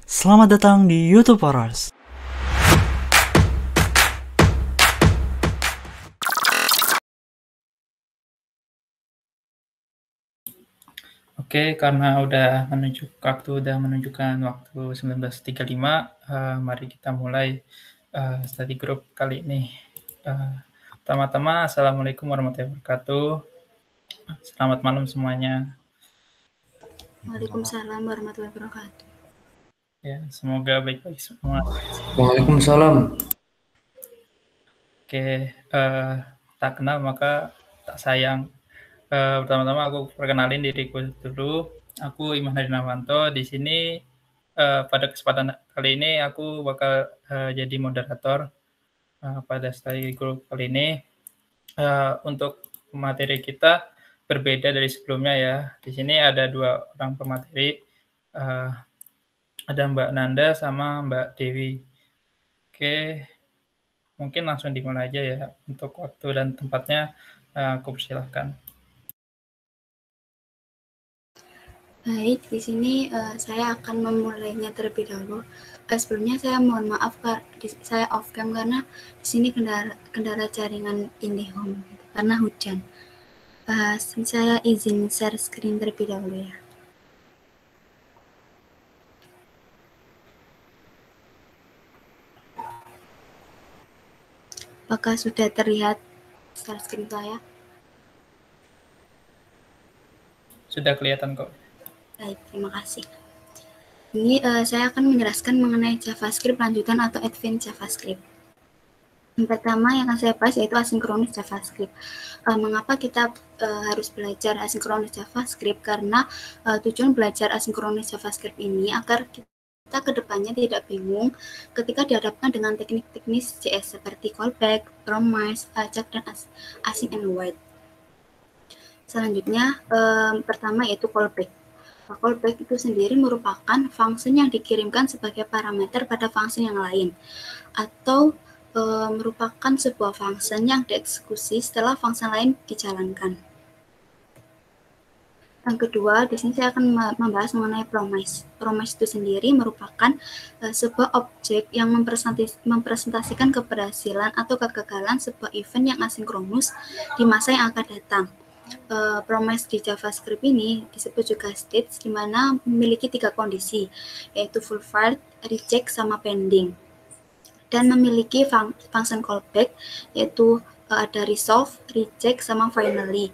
Selamat datang di YouTube Horrors. Oke, karena udah menunjukkan waktu 19.35, mari kita mulai study group kali ini. Pertama-tama, Assalamualaikum warahmatullahi wabarakatuh. Selamat malam semuanya. Waalaikumsalam warahmatullahi wabarakatuh. Ya, semoga baik-baik semua. Waalaikumsalam. Oke, tak kenal maka tak sayang. Pertama-tama aku perkenalin diriku dulu. Aku Iman Hadinawanto. Di sini pada kesempatan kali ini aku bakal jadi moderator pada study group kali ini. Untuk materi kita berbeda dari sebelumnya ya. Di sini ada dua orang pemateri, ada Mbak Nanda sama Mbak Dewi. Oke, mungkin langsung dimulai aja ya. Untuk waktu dan tempatnya aku persilahkan. Baik, di sini saya akan memulainya terlebih dahulu. Sebelumnya saya mohon maaf saya off cam karena di sini kendala jaringan IndiHome karena hujan. Saya izin share screen terlebih dahulu ya. Apakah sudah terlihat share screen saya? Sudah kelihatan kok. Baik, terima kasih. Ini saya akan menjelaskan mengenai JavaScript lanjutan atau Advanced JavaScript. Yang pertama yang akan saya bahas yaitu asinkronus JavaScript. Mengapa kita harus belajar asinkronus JavaScript? Karena tujuan belajar asinkronus JavaScript ini agar kita kedepannya tidak bingung ketika dihadapkan dengan teknik-teknik JS seperti callback, promise, ajak, dan async and wait. Selanjutnya, pertama yaitu callback. Callback itu sendiri merupakan function yang dikirimkan sebagai parameter pada function yang lain, atau merupakan sebuah function yang dieksekusi setelah function lain dijalankan. Yang kedua, di sini saya akan membahas mengenai promise. Promise itu sendiri merupakan sebuah objek yang mempresentasikan keberhasilan atau kegagalan sebuah event yang asinkronus di masa yang akan datang. Promise di JavaScript ini disebut juga states, di mana memiliki 3 kondisi, yaitu fulfilled, reject, sama pending. Dan memiliki function callback, yaitu ada resolve, reject, sama finally.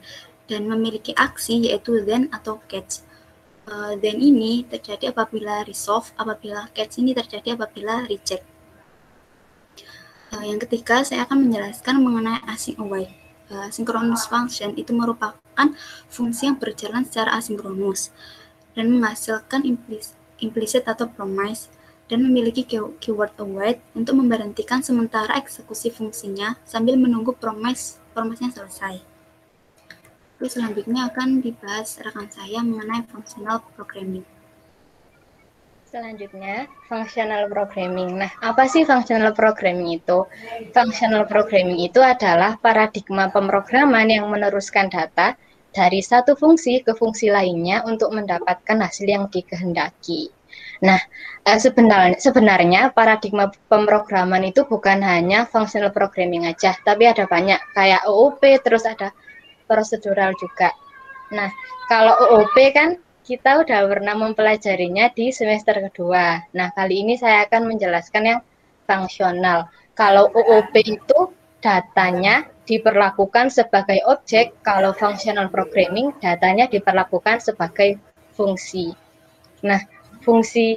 Dan memiliki aksi, yaitu then atau catch. Then ini terjadi apabila resolve, apabila catch ini terjadi apabila reject. Yang ketiga, saya akan menjelaskan mengenai async await. Synchronous function itu merupakan fungsi yang berjalan secara asinkronus dan menghasilkan implicit atau promise dan memiliki keyword await untuk memberhentikan sementara eksekusi fungsinya sambil menunggu promise-nya selesai. Terus selanjutnya akan dibahas rekan saya mengenai functional programming. Selanjutnya, functional programming. Nah, apa sih functional programming itu? Functional programming itu adalah paradigma pemrograman yang meneruskan data dari satu fungsi ke fungsi lainnya untuk mendapatkan hasil yang dikehendaki. Nah, sebenarnya paradigma pemrograman itu bukan hanya functional programming aja, tapi ada banyak, kayak OOP, terus ada prosedural juga. Nah, kalau OOP kan kita udah pernah mempelajarinya di semester kedua. Nah, kali ini saya akan menjelaskan yang fungsional. Kalau OOP itu datanya diperlakukan sebagai objek, kalau functional programming datanya diperlakukan sebagai fungsi. Nah, fungsi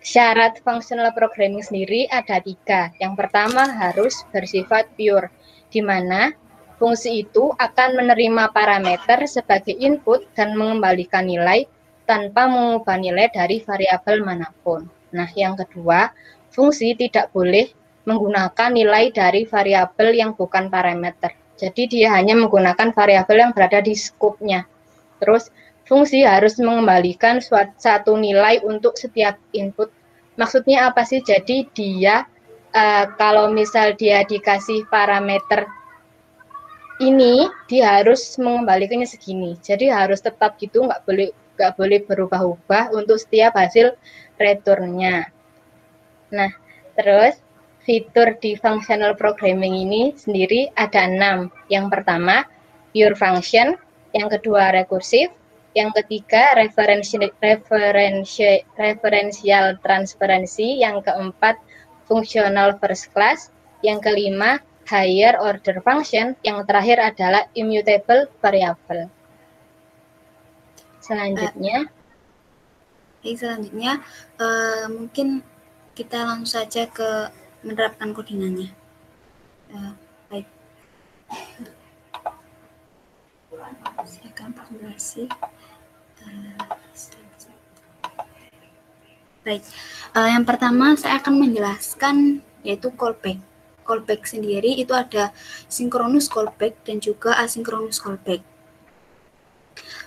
syarat functional programming sendiri ada 3. Yang pertama harus bersifat pure, di mana fungsi itu akan menerima parameter sebagai input dan mengembalikan nilai tanpa mengubah nilai dari variabel manapun. Nah, yang kedua, fungsi tidak boleh menggunakan nilai dari variabel yang bukan parameter. Jadi dia hanya menggunakan variabel yang berada di scope-nya. Terus, fungsi harus mengembalikan satu nilai untuk setiap input. Maksudnya apa sih? Jadi dia kalau misal dia dikasih parameter ini, dia harus mengembalikannya segini. Jadi harus tetap gitu, nggak boleh berubah-ubah untuk setiap hasil return-nya. Nah, terus fitur di functional programming ini sendiri ada 6. Yang pertama, pure function. Yang kedua, recursive. Yang ketiga, referential transparency. Yang keempat, functional first class. Yang kelima, higher order function. Yang terakhir adalah immutable variable. Selanjutnya, mungkin kita langsung saja ke menerapkan codingannya. Baik. Saya akan presentasi. Baik. Yang pertama saya akan menjelaskan yaitu callback. Callback sendiri itu ada synchronous callback dan juga asynchronous callback.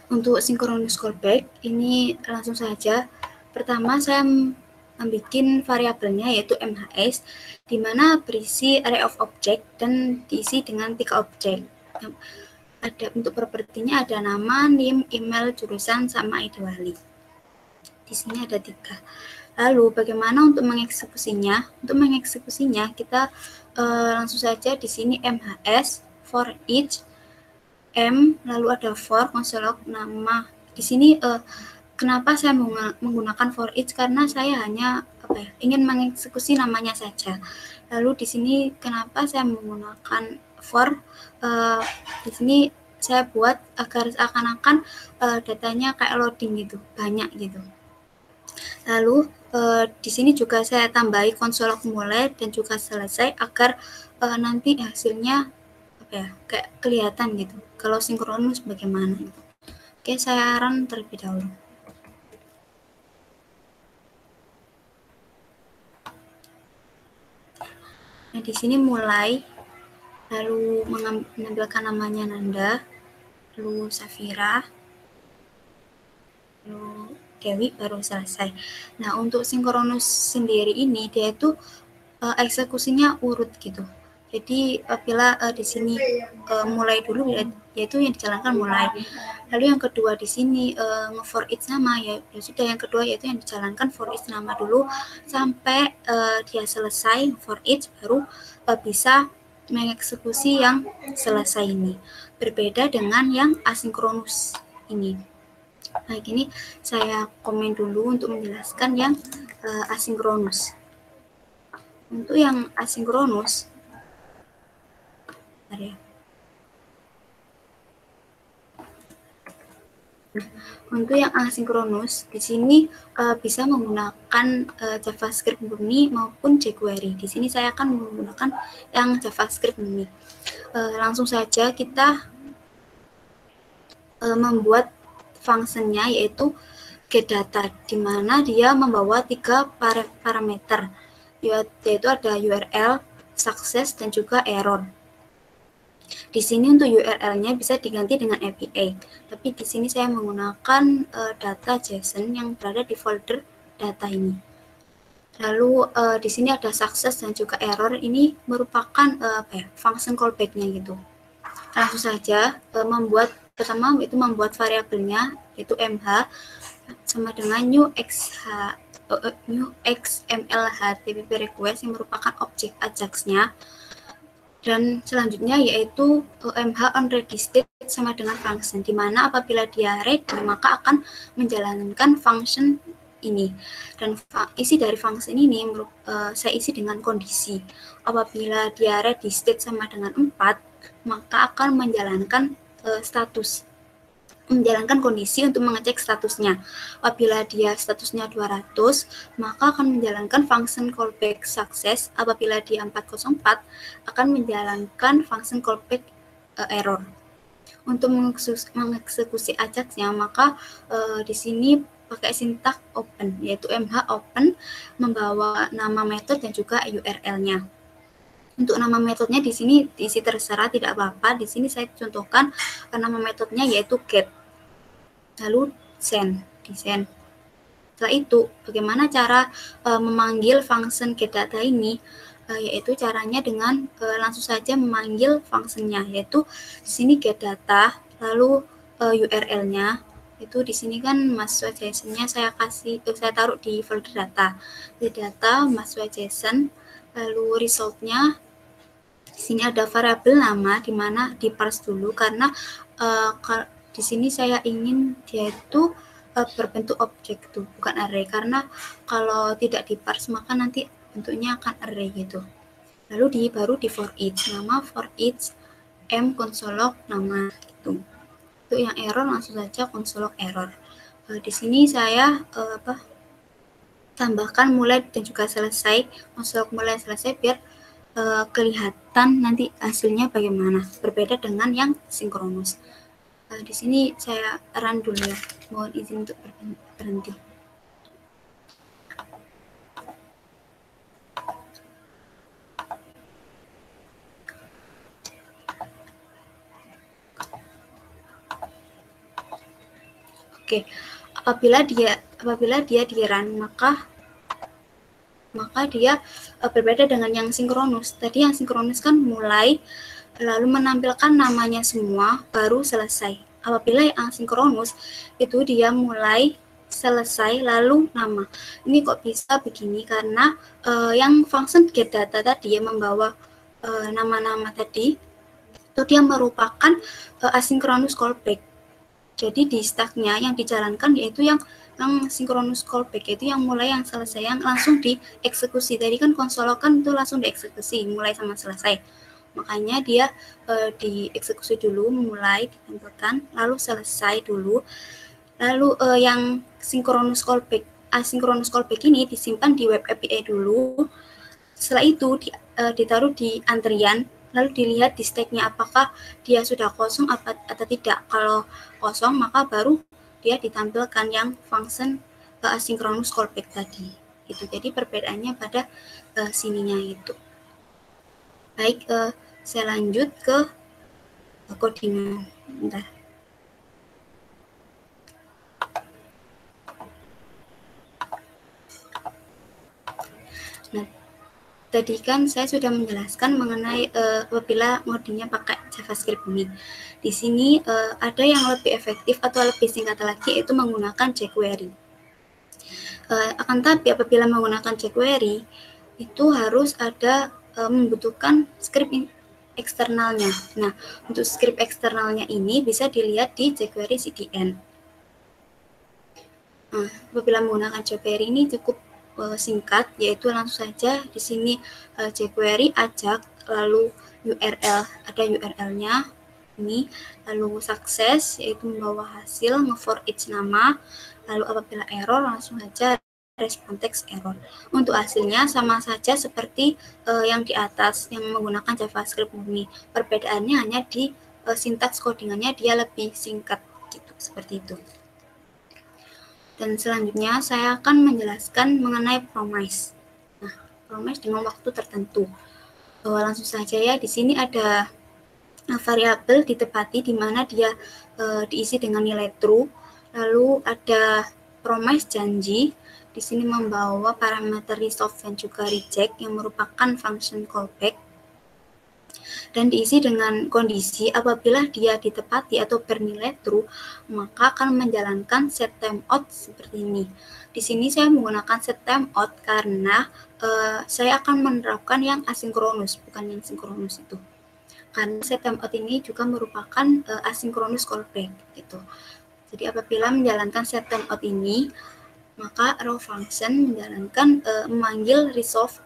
Untuk synchronous callback ini langsung saja. Pertama saya membuat variabelnya yaitu MHS, di mana berisi array of object dan diisi dengan 3 objek. Ada untuk propertinya ada nama, name, email, jurusan, sama ID wali. Di sini ada 3. Lalu bagaimana untuk mengeksekusinya? Untuk mengeksekusinya kita langsung saja di sini MHS for each M, lalu ada for konsolog nama. Di sini kenapa saya menggunakan for each? Karena saya hanya ingin mengeksekusi namanya saja. Lalu di sini kenapa saya menggunakan for? Di sini saya buat agar seakan-akan datanya kayak loading gitu, banyak gitu. Lalu di sini juga saya tambahi konsol mulai dan juga selesai agar nanti hasilnya kayak kelihatan gitu. Kalau sinkronus bagaimana gitu. Oke, saya run terlebih dahulu. Nah, di sini mulai, lalu menampilkan namanya Nanda, lalu Safira, lalu Dewi, baru selesai. Nah, untuk sinkronus sendiri ini dia itu eksekusinya urut gitu. Jadi apabila di sini mulai dulu yaitu yang dijalankan mulai. Lalu yang kedua di sini for each nama ya sudah, yang kedua yaitu yang dijalankan for each nama dulu sampai dia selesai for each, baru bisa mengeksekusi yang selesai ini. Berbeda dengan yang asinkronus ini. Nah, gini saya komen dulu untuk menjelaskan yang asinkronus. Untuk yang asinkronus, untuk yang asinkronus di sini bisa menggunakan JavaScript murni maupun jQuery. Di sini saya akan menggunakan yang JavaScript murni. Langsung saja kita membuat fungsinya yaitu getData, di mana dia membawa 3 parameter, yaitu ada URL, success, dan juga error. Di sini untuk URL-nya bisa diganti dengan API, tapi di sini saya menggunakan data JSON yang berada di folder data ini. Lalu di sini ada success dan juga error, ini merupakan function callback-nya gitu. Langsung saja pertama itu membuat variabelnya yaitu mh sama dengan new XML HTTP request yang merupakan objek Ajax-nya. Dan selanjutnya yaitu mh onReadyState sama dengan function, di mana apabila dia ready maka akan menjalankan function ini. Dan isi dari function ini saya isi dengan kondisi. Apabila dia ready state sama dengan 4, maka akan menjalankan menjalankan kondisi untuk mengecek statusnya. Apabila dia statusnya 200, maka akan menjalankan function callback success. Apabila dia 404, akan menjalankan function callback error. Untuk mengeksekusi Ajax-nya, maka di sini pakai sintak open, yaitu mh open membawa nama metode dan juga URL-nya. Untuk nama metodenya di sini diisi terserah, tidak apa-apa. Di sini saya contohkan nama metodenya yaitu get. Lalu send, di send. Setelah itu, bagaimana cara memanggil function getData ini? Yaitu caranya dengan langsung saja memanggil fungsinya, yaitu di sini getData, lalu URL-nya, Itu di sini kan mahasiswa JSON-nya saya taruh di folder data. Di data mahasiswa JSON, lalu result-nya di sini ada variabel nama di mana di parse dulu karena di sini saya ingin dia itu berbentuk objek tuh, bukan array, karena kalau tidak di parse maka nanti bentuknya akan array gitu. Lalu baru di for each, nama for each m console.log nama gitu. Untuk yang error langsung saja console.log error. Di sini saya tambahkan mulai dan juga selesai, console.log mulai selesai biar kelihatan nanti hasilnya bagaimana, berbeda dengan yang sinkronus. Di sini saya run dulu ya, mohon izin untuk berhenti. Oke, apabila dia di run maka dia berbeda dengan yang sinkronus. Tadi yang sinkronus kan mulai lalu menampilkan namanya semua baru selesai. Apabila yang sinkronus itu dia mulai selesai lalu nama. Ini kok bisa begini karena yang function get data tadi yang membawa nama-nama tadi itu dia merupakan asynchronous callback. Jadi di stacknya yang dijalankan yaitu yang synchronous callback, yaitu yang mulai yang selesai yang langsung dieksekusi. Tadi kan konsol kan itu langsung dieksekusi mulai sama selesai. Makanya dia dieksekusi dulu, mulai ditampilkan, lalu selesai dulu. Lalu yang synchronous callback, asynchronous callback ini disimpan di web API dulu. Setelah itu ditaruh di antrian, lalu dilihat di stacknya apakah dia sudah kosong atau tidak. Kalau kosong maka baru dia ditampilkan yang function asynchronous callback tadi. Itu jadi perbedaannya pada sininya itu. Baik, saya lanjut ke codingan. Bentar. Nah, tadi kan saya sudah menjelaskan mengenai apabila ngodingnya pakai JavaScript ini. Di sini ada yang lebih efektif atau lebih singkat lagi, yaitu menggunakan jQuery. Akan tapi apabila menggunakan jQuery, itu harus ada membutuhkan script eksternalnya. Nah, untuk script eksternalnya ini bisa dilihat di jQuery CDN. Nah, apabila menggunakan jQuery ini cukup singkat, yaitu langsung saja di sini jQuery ajak, lalu URL, ada URL-nya ini, lalu success yaitu membawa hasil, for each nama, lalu apabila error langsung saja respon text error. Untuk hasilnya sama saja seperti yang di atas yang menggunakan JavaScript murni. Perbedaannya hanya di sintaks codingannya dia lebih singkat gitu, seperti itu. Dan selanjutnya saya akan menjelaskan mengenai promise. Nah, promise dengan waktu tertentu. Langsung saja ya, di sini ada variabel ditepati di mana dia diisi dengan nilai true. Lalu ada promise janji. Di sini membawa parameter resolve dan juga reject yang merupakan function callback. Dan diisi dengan kondisi apabila dia ditepati atau bernilai true, maka akan menjalankan set timeout seperti ini. Di sini saya menggunakan set timeout karena saya akan menerapkan yang asinkronus, bukan yang sinkronus itu. Karena set timeout ini juga merupakan asinkronus callback gitu. Jadi apabila menjalankan set timeout ini, maka raw function menjalankan memanggil resolve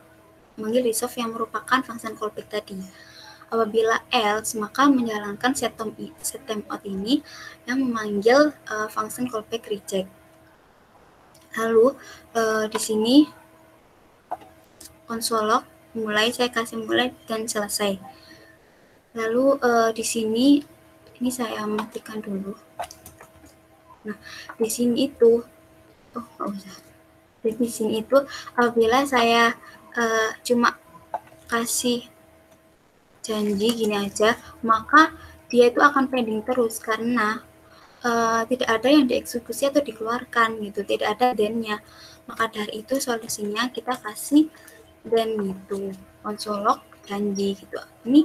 yang merupakan function callback tadi. Apabila else, maka menjalankan set timeout ini yang memanggil function callback reject. Lalu di sini console.log mulai, saya kasih mulai dan selesai. Lalu di sini ini saya matikan dulu. Nah, di sini itu nggak usah. Di sini itu apabila saya cuma kasih janji gini aja, maka dia itu akan pending terus karena tidak ada yang dieksekusi atau dikeluarkan gitu, tidak ada then-nya. Maka dari itu solusinya kita kasih then gitu, console.log janji gitu. Ini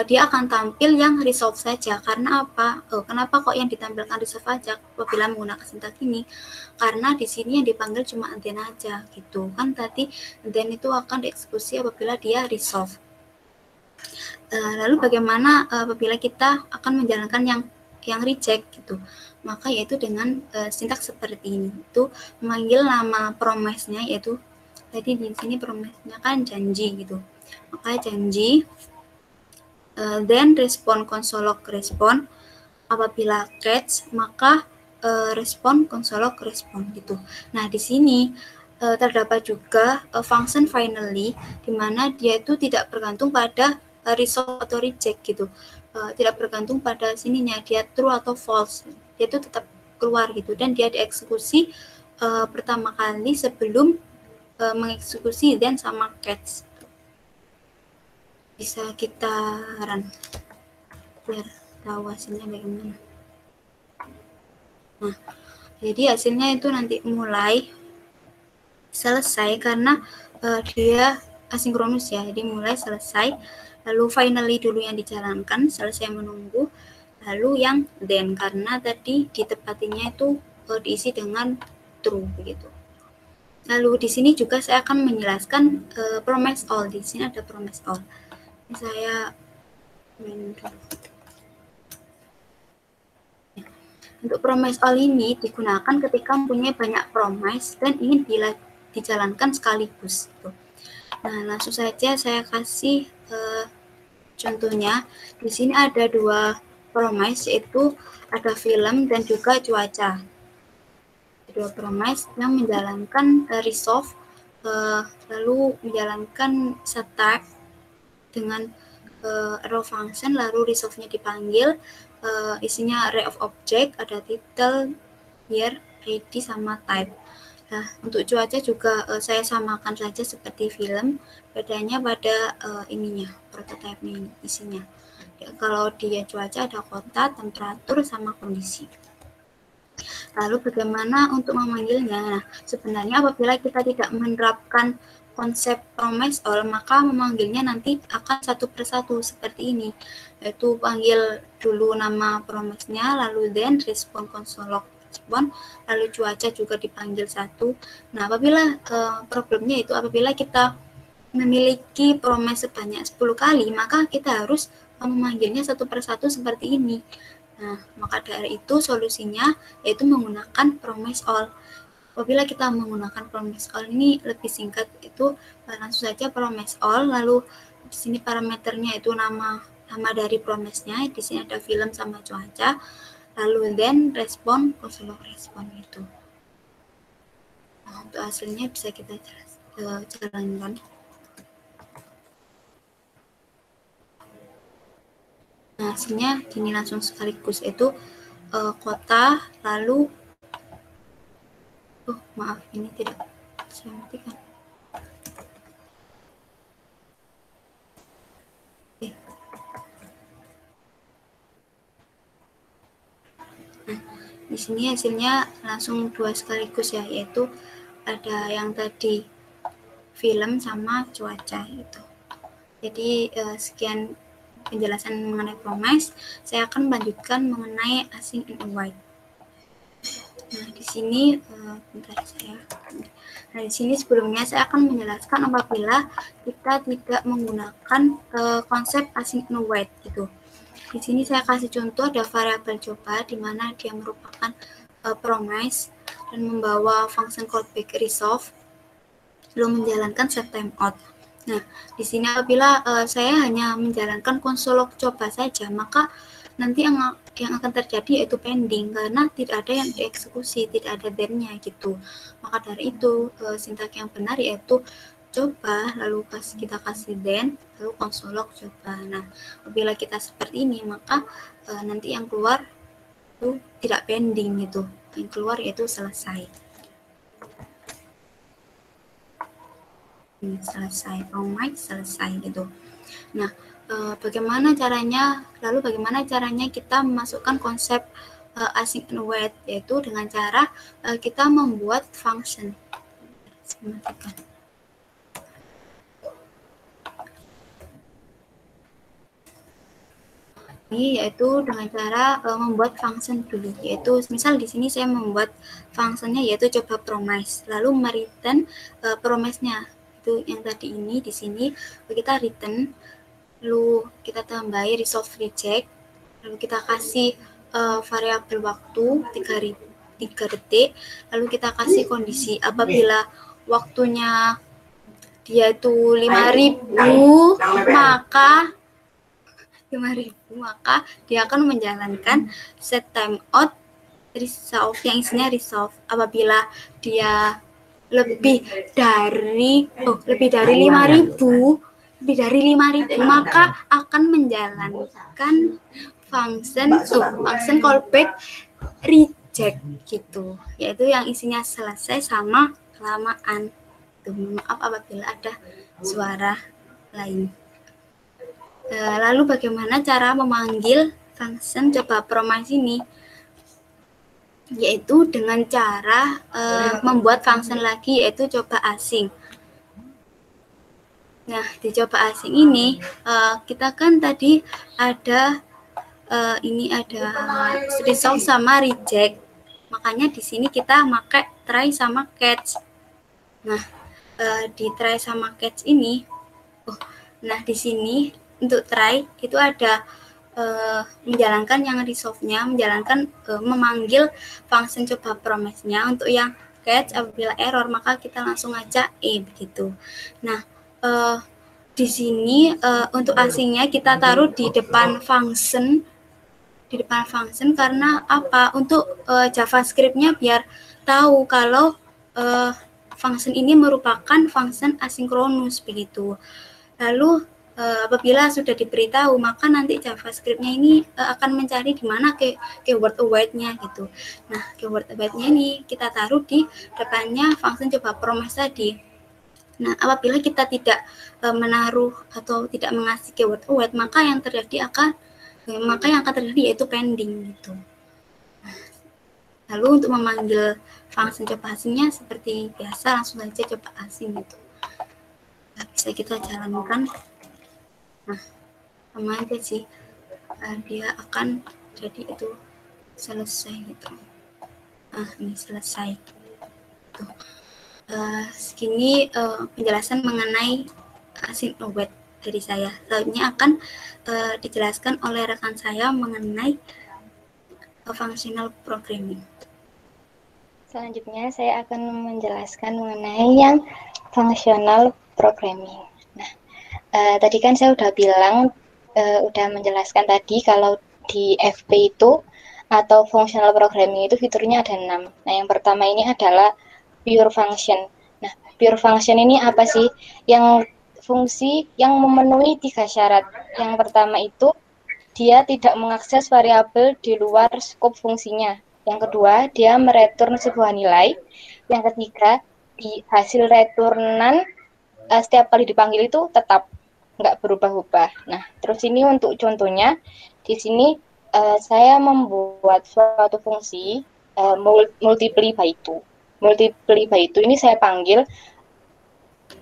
dia akan tampil yang resolve saja. Karena apa? Kenapa kok yang ditampilkan resolve aja apabila menggunakan sintak ini? Karena di sini yang dipanggil cuma then aja gitu. Kan tadi then itu akan dieksekusi apabila dia resolve. Lalu bagaimana apabila kita akan menjalankan yang reject gitu? Maka yaitu dengan sintak seperti ini. Itu memanggil nama promise-nya, yaitu tadi di sini promise-nya kan janji gitu. Maka janji then respon konsolog respon. Apabila catch maka respon konsolog respon gitu. Nah, di sini terdapat juga function finally di mana dia itu tidak bergantung pada resolve atau reject gitu. Tidak bergantung pada sininya dia true atau false. Dia itu tetap keluar gitu dan dia dieksekusi pertama kali sebelum mengeksekusi then sama catch. Bisa kita run biar tahu hasilnya bagaimana. Nah, jadi hasilnya itu nanti mulai selesai karena dia asinkronus ya. Jadi mulai selesai, lalu finally dulu yang dijalankan, selesai menunggu, lalu yang then karena tadi ditepatinya itu diisi dengan true begitu. Lalu di sini juga saya akan menjelaskan promise all. Di sini ada promise all. Saya untuk promise all ini digunakan ketika mempunyai banyak promise dan ingin dijalankan sekaligus. Nah, langsung saja saya kasih contohnya. Di sini ada dua promise, yaitu ada film dan juga cuaca. Dua promise yang menjalankan resolve, lalu menjalankan start dengan arrow function, lalu resolve-nya dipanggil, isinya array of object, ada title, year, ID, sama type. Nah, untuk cuaca juga saya samakan saja seperti film, bedanya pada ininya, prototype-nya isinya. Ya, kalau dia cuaca ada kota, temperatur, sama kondisi. Lalu bagaimana untuk memanggilnya? Nah, sebenarnya apabila kita tidak menerapkan konsep promise all, maka memanggilnya nanti akan satu persatu seperti ini, yaitu panggil dulu nama promise-nya, lalu then respon konsolog respon, lalu cuaca juga dipanggil satu. Nah, apabila problemnya itu apabila kita memiliki promise sebanyak 10 kali, maka kita harus memanggilnya satu persatu seperti ini. Nah, maka dari itu solusinya yaitu menggunakan promise all. Apabila kita menggunakan promise all ini lebih singkat, itu langsung saja promise all, lalu di sini parameternya itu nama dari promise-nya, di sini ada film sama cuaca, lalu then respon konsolog respon itu. Nah, untuk hasilnya bisa kita jalankan. Nah, hasilnya ini langsung sekaligus, itu kota, lalu maaf, ini tidak saya matikan. Nah, di sini hasilnya langsung dua sekaligus ya, yaitu ada yang tadi film sama cuaca itu. Jadi sekian penjelasan mengenai promise. Saya akan melanjutkan mengenai async and await. Nah, di sini Nah, di sini sebelumnya saya akan menjelaskan apabila kita tidak menggunakan konsep async and await gitu. Di sini saya kasih contoh, ada variabel coba di mana dia merupakan promise dan membawa function callback resolve, lalu menjalankan set timeout. Nah, di sini apabila saya hanya menjalankan konsolog coba saja, maka nanti yang akan terjadi yaitu pending karena tidak ada yang dieksekusi, tidak ada then-nya gitu. Maka dari itu sintak yang benar yaitu coba, lalu kita kasih then, lalu konsolog coba. Nah, apabila kita seperti ini, maka nanti yang keluar itu tidak pending gitu. Yang keluar yaitu selesai. Selesai, promise selesai gitu. Nah, bagaimana caranya kita memasukkan konsep async and await, yaitu dengan cara kita membuat function. yaitu dengan cara membuat function dulu, yaitu misal di sini saya membuat functionnya yaitu coba promise, lalu mereturn promise-nya itu yang tadi ini di sini kita return, lalu kita tambahi resolve reject, lalu kita kasih variabel waktu 3 detik, lalu kita kasih kondisi apabila waktunya dia itu 5.000 maka 5.000 maka dia akan menjalankan set timeout resolve yang isinya resolve. Apabila dia lebih dari 5.000 maka akan menjalankan function callback reject gitu, yaitu yang isinya selesai sama kelamaan. Maaf apabila ada suara lain. Lalu bagaimana cara memanggil function coba promise ini? Yaitu dengan cara membuat function lagi yaitu coba asing. Nah, di coba asing ini kita kan tadi ada ini ada resolve sama reject. Makanya di sini kita pakai try sama catch. Nah, di try sama catch ini nah di sini untuk try itu ada menjalankan yang resolve-nya, menjalankan memanggil function coba promise-nya. Untuk yang catch apabila error maka kita langsung aja begitu. Nah, di sini untuk asingnya kita taruh di depan function karena apa? Untuk JavaScript-nya biar tahu kalau function ini merupakan function asinkronus begitu. Lalu apabila sudah diberitahu maka nanti JavaScript-nya ini akan mencari di mana keyword await-nya gitu. Nah, keyword await-nya ini kita taruh di depannya function coba promise tadi. Nah, apabila kita tidak menaruh atau tidak mengasih keyword await maka yang terjadi yaitu pending gitu. Lalu untuk memanggil function coba asingnya seperti biasa langsung saja coba asing gitu. Nah, bisa kita jalankan. Nah, sama aja sih dia akan jadi itu selesai gitu. Nah, ini selesai. Tuh. Segini penjelasan mengenai async await dari saya. Selanjutnya akan dijelaskan oleh rekan saya mengenai functional programming. Selanjutnya saya akan menjelaskan mengenai yang functional programming. Nah, tadi kan saya udah bilang, udah menjelaskan tadi kalau di FP itu atau functional programming itu fiturnya ada 6. Nah, yang pertama ini adalah pure function. Nah, pure function ini apa sih? Yang fungsi yang memenuhi 3 syarat. Yang pertama itu dia tidak mengakses variabel di luar skop fungsinya. Yang kedua, dia mereturn sebuah nilai. Yang ketiga, di hasil returnan setiap kali dipanggil itu tetap nggak berubah-ubah. Nah, terus ini untuk contohnya, di sini saya membuat suatu fungsi multiply by 2. Multiply by 2 ini saya panggil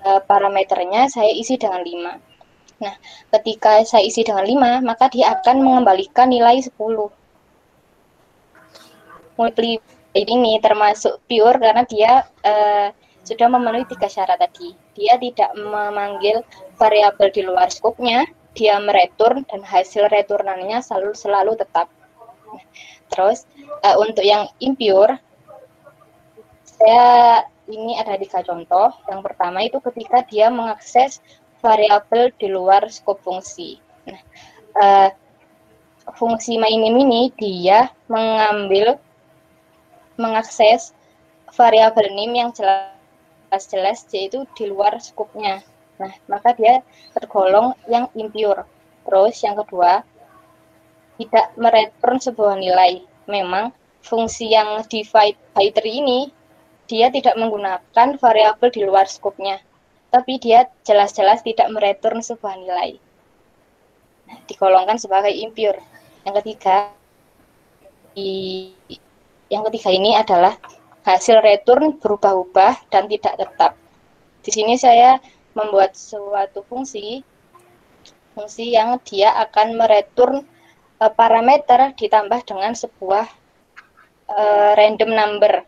parameternya saya isi dengan 5. Nah, ketika saya isi dengan 5, maka dia akan mengembalikan nilai 10. Multiply ini termasuk pure karena dia sudah memenuhi 3 syarat tadi. Dia tidak memanggil variabel di luar skopnya, dia mereturn dan hasil returnannya selalu tetap. Nah, terus untuk yang impure, saya ini ada 3 contoh. Yang pertama itu ketika dia mengakses variabel di luar skop fungsi. Nah, fungsi mainName ini dia mengakses variabel name yang jelas yaitu di luar skopnya. Nah, maka dia tergolong yang impure. Terus yang kedua, tidak mereturn sebuah nilai. Memang fungsi yang divide by 3 ini dia tidak menggunakan variabel di luar skopnya, tapi dia jelas-jelas tidak mereturn sebuah nilai. Nah, digolongkan sebagai impure. Yang ketiga ini adalah hasil return berubah-ubah dan tidak tetap. Di sini saya membuat suatu fungsi yang dia akan mereturn parameter ditambah dengan sebuah random number.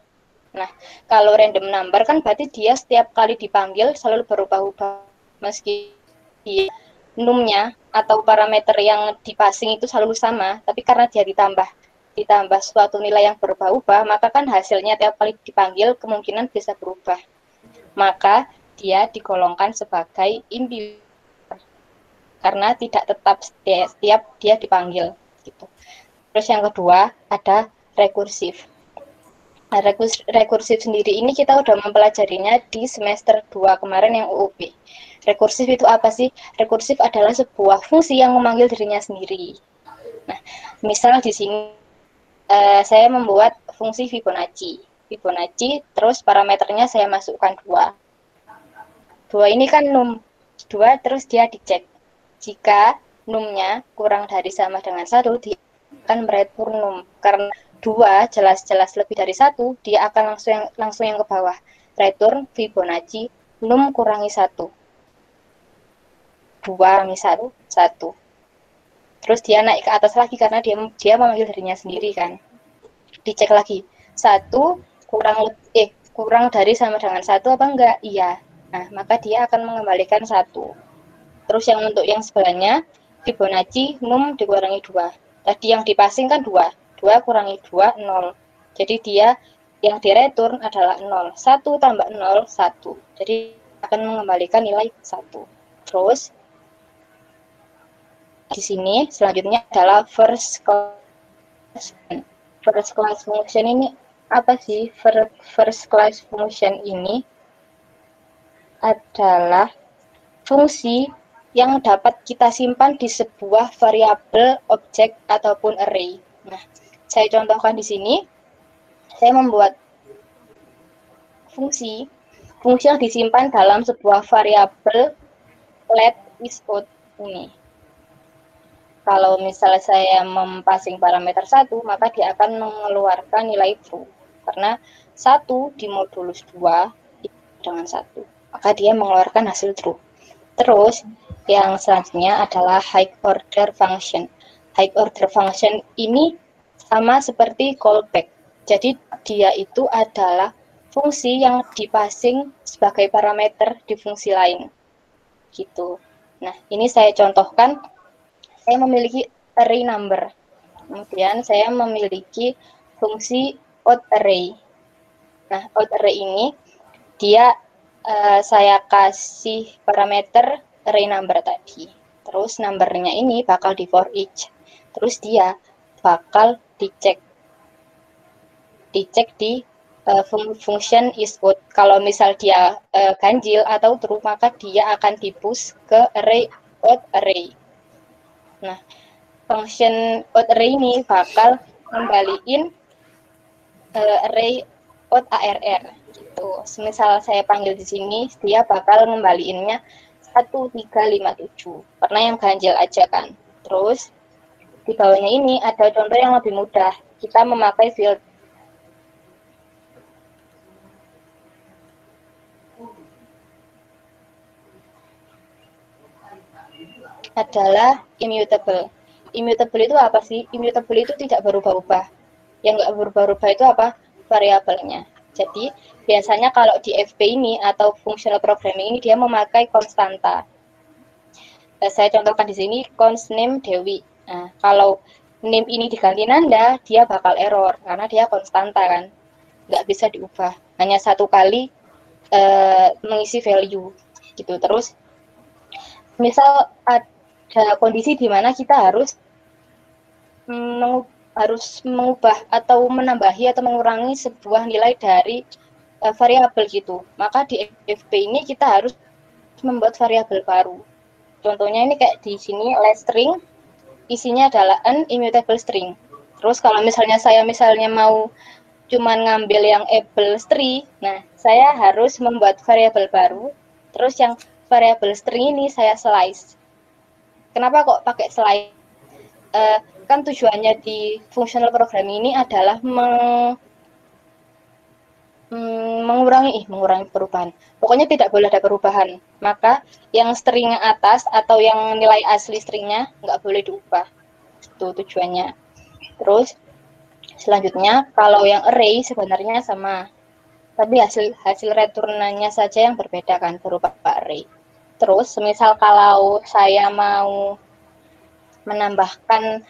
Nah, kalau random number kan berarti dia setiap kali dipanggil selalu berubah-ubah, meski num-nya atau parameter yang dipasing itu selalu sama, tapi karena dia ditambah suatu nilai yang berubah-ubah, maka kan hasilnya tiap kali dipanggil kemungkinan bisa berubah. Maka dia digolongkan sebagai integer karena tidak tetap setiap dia dipanggil gitu. Terus yang kedua ada rekursif. Nah, rekursif sendiri ini kita udah mempelajarinya di semester 2 kemarin yang UUP. Rekursif itu apa sih? Rekursif adalah sebuah fungsi yang memanggil dirinya sendiri. Nah, misal di sini saya membuat fungsi Fibonacci. Terus parameternya saya masukkan 2. 2 ini kan num 2, terus dia dicek. Jika num-nya kurang dari sama dengan 1, dia akan mereturn num. Karena 2 jelas-jelas lebih dari 1, dia akan langsung yang ke bawah. Return Fibonacci num kurangi 1. 2 kurangi 1, 1. Terus dia naik ke atas lagi karena dia memanggil dirinya sendiri kan. Dicek lagi. 1 kurang dari sama dengan 1 apa enggak? Iya. Nah, maka dia akan mengembalikan 1. Terus yang untuk yang sebelahnya, Fibonacci num dikurangi 2. Tadi yang dipasing kan 2. 2 kurangi 2, 0. Jadi dia yang direturn adalah 0. 1 tambah 0, 1. Jadi akan mengembalikan nilai 1. Terus, di sini selanjutnya adalah first class function ini apa sih? First class function ini adalah fungsi yang dapat kita simpan di sebuah variabel, objek, ataupun array. Nah, saya contohkan di sini. Saya membuat fungsi yang disimpan dalam sebuah variabel let is out ini. Kalau misalnya saya mempasing parameter 1, maka dia akan mengeluarkan nilai true. Karena 1 dimodulus 2 dengan 1. Maka dia mengeluarkan hasil true. Terus, yang selanjutnya adalah high order function. High order function ini sama seperti callback. Jadi, dia itu adalah fungsi yang dipasing sebagai parameter di fungsi lain. Gitu. Nah, ini saya contohkan. Saya memiliki array number. Kemudian saya memiliki fungsi out array. Nah, out array ini dia saya kasih parameter array number tadi. Terus numbernya ini bakal di for each. Terus dia bakal dicek di function is out. Kalau misal dia ganjil atau true, maka dia akan di-push ke array out array. Nah, function out array ini bakal ngembaliin array out ARR gitu. Misal saya panggil di sini, dia bakal ngembaliinnya 1357. Karena yang ganjil aja kan. Terus di bawahnya ini ada contoh yang lebih mudah. Kita memakai field adalah immutable. Immutable itu apa sih? Immutable itu tidak berubah-ubah. Yang nggak berubah-ubah itu apa? Variabelnya. Jadi, biasanya kalau di FP ini atau functional programming ini dia memakai konstanta. Saya contohkan di sini const name Dewi. Nah, kalau name ini diganti Nanda, dia bakal error karena dia konstanta kan. Nggak bisa diubah. Hanya satu kali mengisi value gitu. Terus misal ada kondisi di mana kita harus mengubah atau menambahi atau mengurangi sebuah nilai dari variabel gitu. Maka di FP ini kita harus membuat variabel baru. Contohnya ini kayak di sini let string, isinya adalah an immutable string. Terus kalau misalnya saya mau cuman ngambil yang able string, nah saya harus membuat variabel baru. Terus yang variabel string ini saya slice. Kenapa kok pakai slice? Kan tujuannya di functional programming ini adalah mengurangi perubahan. Pokoknya tidak boleh ada perubahan. Maka yang stringnya atas atau yang nilai asli stringnya nggak boleh diubah. gitu tujuannya. Terus selanjutnya kalau yang array sebenarnya sama, tapi hasil returnannya saja yang berbeda kan berupa array. Terus semisal kalau saya mau menambahkan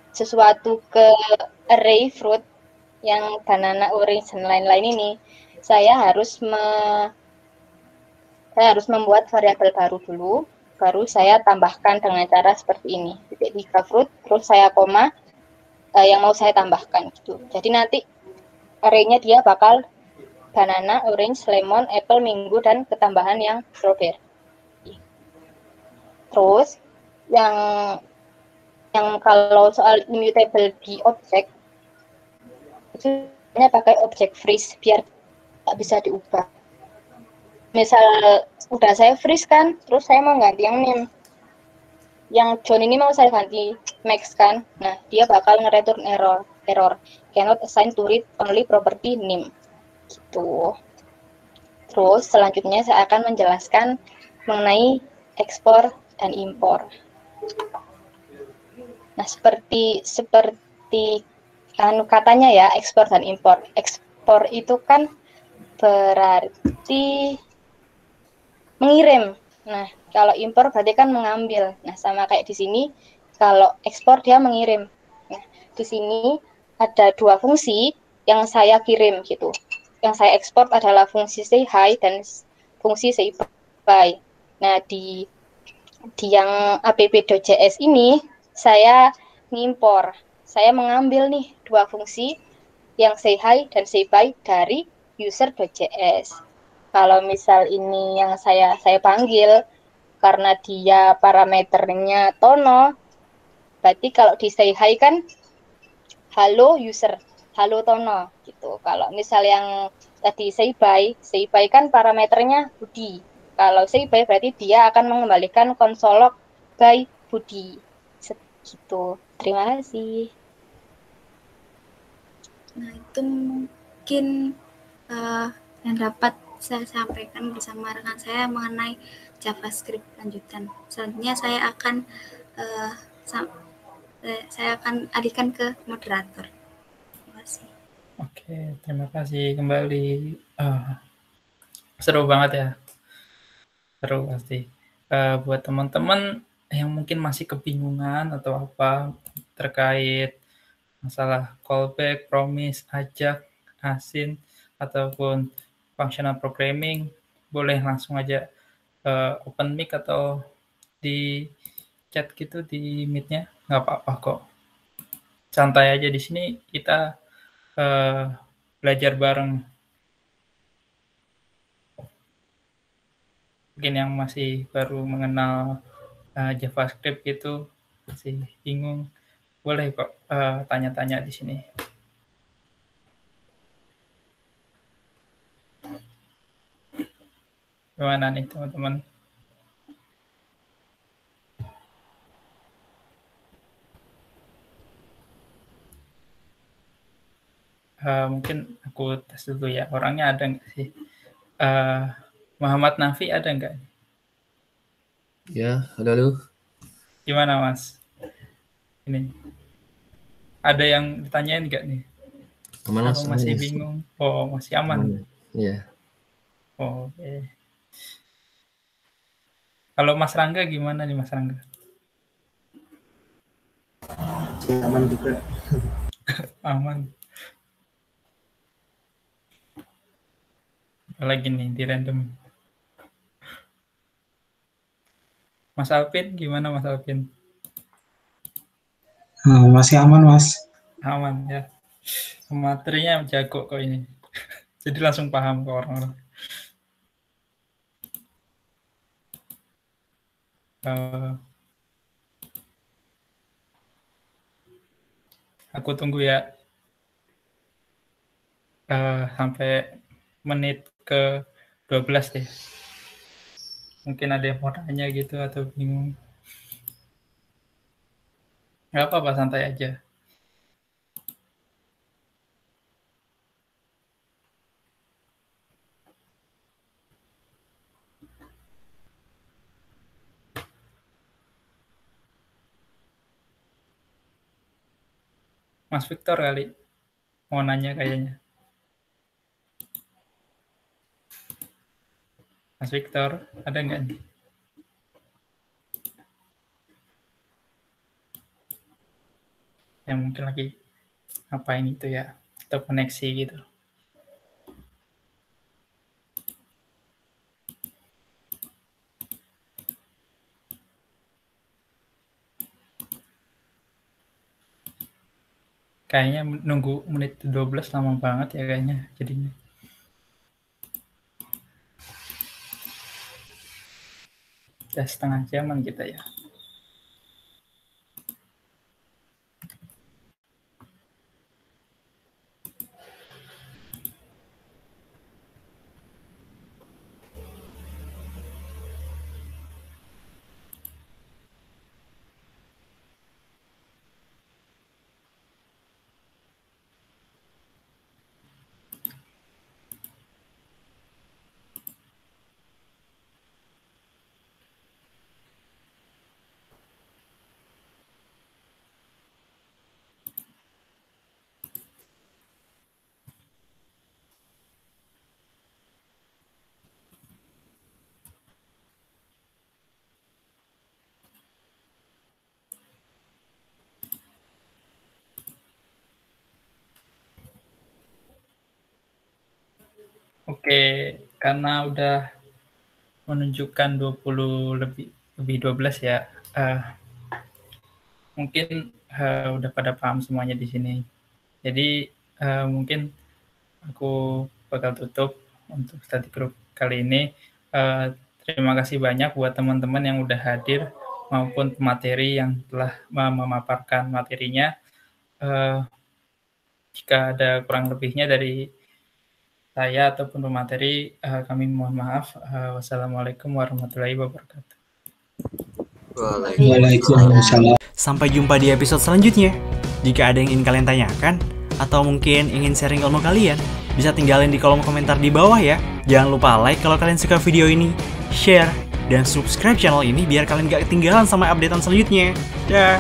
sesuatu ke array fruit yang banana, orange, dan lain-lain ini, saya harus membuat variabel baru dulu, baru saya tambahkan dengan cara seperti ini. Titik 3 fruit, terus saya koma yang mau saya tambahkan gitu. Jadi nanti array-nya dia bakal banana, orange, lemon, apple, mango, dan ketambahan yang strawberry. Terus yang kalau soal immutable di objek itu pakai objek freeze biar tak bisa diubah. Misal udah saya freeze kan, terus saya mau ganti yang name. Yang John ini mau saya ganti Max kan. Nah, dia bakal nge-return error. Cannot assign to read only property name. Gitu. Terus selanjutnya saya akan menjelaskan mengenai ekspor dan impor. Nah, seperti katanya ya, ekspor dan impor. Ekspor itu kan berarti mengirim. Nah, kalau impor berarti kan mengambil. Nah, sama kayak di sini, kalau ekspor dia mengirim. Nah, di sini ada dua fungsi yang saya kirim gitu. Yang saya ekspor adalah fungsi say hi dan fungsi say bye. Nah, di yang app.js ini saya ngimpor. Saya mengambil nih dua fungsi yang say hi dan say bye dari user.js. Kalau misal ini yang saya panggil karena dia parameternya Tono, berarti kalau di say hi kan halo user, halo Tono gitu. Kalau misal yang tadi say bye kan parameternya Budi. Kalau say bye berarti dia akan mengembalikan konsolog by Budi. Gitu. Terima kasih. Nah, itu mungkin yang dapat saya sampaikan bersama rekan saya mengenai JavaScript lanjutan. Selanjutnya saya akan alihkan ke moderator. Terima kasih. Oke, terima kasih kembali. Seru banget ya. Seru pasti. Buat teman-teman yang mungkin masih kebingungan atau apa terkait masalah callback, promise, ajak, async, ataupun functional programming, boleh langsung aja open mic atau di chat gitu di meet-nya, nggak apa-apa kok. Santai aja di sini kita belajar bareng. Mungkin yang masih baru mengenal JavaScript gitu, masih bingung, boleh kok tanya-tanya di sini. Gimana nih teman-teman? Mungkin aku tes dulu ya, orangnya ada nggak sih? Muhammad Nafi ada nggak? Ya, halo. Gimana Mas? Ini ada yang ditanyain nggak nih? Aman Mas? Aku masih bingung. Oh, masih aman. Iya. Oh, oke. Kalau Mas Rangga gimana nih Mas Rangga? Aman juga. Aman. Lagi nih di random. Mas Alvin gimana Mas Alvin? Masih aman Mas. Aman ya. Materinya jago kok ini. Jadi langsung paham ke orang-orang. Aku tunggu ya sampai menit ke 12 deh. Mungkin ada yang mau tanya gitu atau bingung. Nggak apa-apa, santai aja. Mas Victor kali mau nanya kayaknya. Mas Victor, ada nggak nih? Yang mungkin lagi ngapain itu ya, atau koneksi gitu. Kayaknya nunggu menit 12 lama banget ya kayaknya jadinya. Udah setengah jaman kita ya. Oke, karena udah menunjukkan 20 lebih 12 ya. Mungkin udah pada paham semuanya di sini. Jadi mungkin aku bakal tutup untuk study group kali ini. Terima kasih banyak buat teman-teman yang udah hadir maupun pemateri yang telah memaparkan materinya. Jika ada kurang lebihnya dari saya ataupun pemateri, kami mohon maaf. Wassalamualaikum warahmatullahi wabarakatuh. Waalaikumsalam. Sampai jumpa di episode selanjutnya. Jika ada yang ingin kalian tanyakan, atau mungkin ingin sharing ilmu kalian, bisa tinggalin di kolom komentar di bawah ya. Jangan lupa like kalau kalian suka video ini, share, dan subscribe channel ini biar kalian gak ketinggalan sama updatean selanjutnya. Dah.